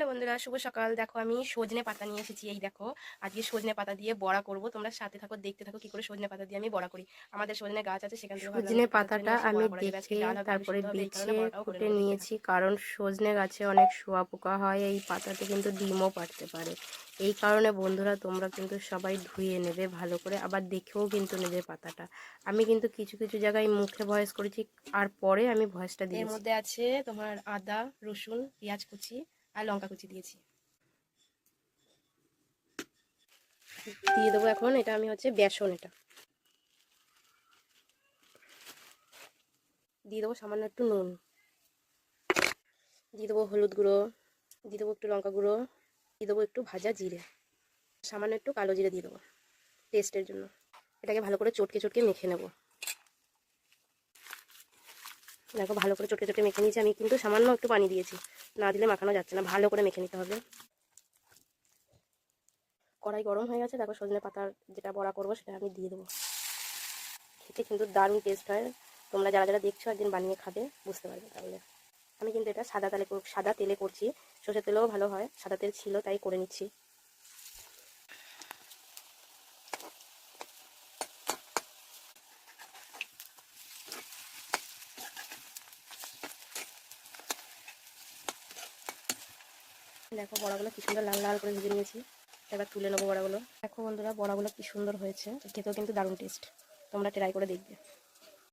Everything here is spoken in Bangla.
হ্যালো বন্ধুরা, শুভ সকাল। দেখো আমি সজনে পাতা নিয়ে এসেছি। এই দেখো, আজকে সজনে পাতা দিয়ে বড়া করব। তোমরা সাথে থাকো, দেখতে থাকো কি করে সজনে পাতা দিয়ে আমি বড়া করি। আমাদের সজনে গাছ আছে, সেখান থেকে ভাবলাম সজনে একটু পাতা তুলে পাতাটা নিয়ে এসে আমি বড়া করা যাবে। আজকে দেখে ডাল হবে, আলু তারপরে সিদ্ধ হবে, এই কারণে বেছে বড়াটাও করে কুটে নেবো। দেখতে নিয়েছি, থাকো। কারণ সজনে গাছে অনেক শুঁয়াপোকা হয়, এই পাতাতে কিন্তু ডিমও পাড়তে পারে। এই কারণে বন্ধুরা তোমরা কিন্তু সবাই ধুয়ে নেবে ভালো করে, আবার দেখেও কিন্তু নেবে পাতাটা। আমি কিন্তু কিছু কিছু জায়গায় মুখে ভয়েস করেছি, আর পরে আমি ভয়েসটা এর দিয়েছি। মধ্যে আছে তোমার আদা, রসুন, পেঁয়াজ কুচি আর লঙ্কা কুচি দিয়েছি। দিয়ে দেবো এখন, এটা আমি হচ্ছে বেসন, এটা দিয়ে দেবো সামান্য একটু নুন, দিয়ে দেবো হলুদ গুঁড়ো, দিয়ে দেবো একটু লঙ্কা গুঁড়ো, দিয়ে দেবো একটু ভাজা জিরে, সামান্য একটু কালো জিরে দিয়ে দেবো টেস্টের জন্য। এটাকে ভালো করে চটকে চটকে মেখে নেব। দেখো ভালো করে চটকে চটকে মেখে নিয়েছি। আমি কিন্তু সামান্য একটু পানি দিয়েছি, না দিলে মাখানো যাচ্ছে না। ভালো করে মেখে নিতে হবে। কড়াই গরম হয়ে গেছে, দেখো সজনে পাতার যেটা বড়া করবো সেটা আমি দিয়ে দেবো। খেতে কিন্তু দারুণ টেস্ট হয়। তোমরা যারা যারা দেখছো একদিন বানিয়ে খাবে, বুঝতে পারবে তাহলে। আমি কিন্তু এটা সাদা তেলে করছি। সর্ষের তেলেও ভালো হয়, সাদা তেল ছিল তাই করে নিচ্ছি। দেখো বড়াগুলো কি সুন্দর লাল লাল করে ভেজে নিয়েছি। এবার তুলে নেবো বড়াগুলো। দেখো বন্ধুরা, বড়াগুলো কি সুন্দর হয়েছে, খেতেও কিন্তু দারুণ টেস্ট। তোমরা ট্রাই করে দেখবে।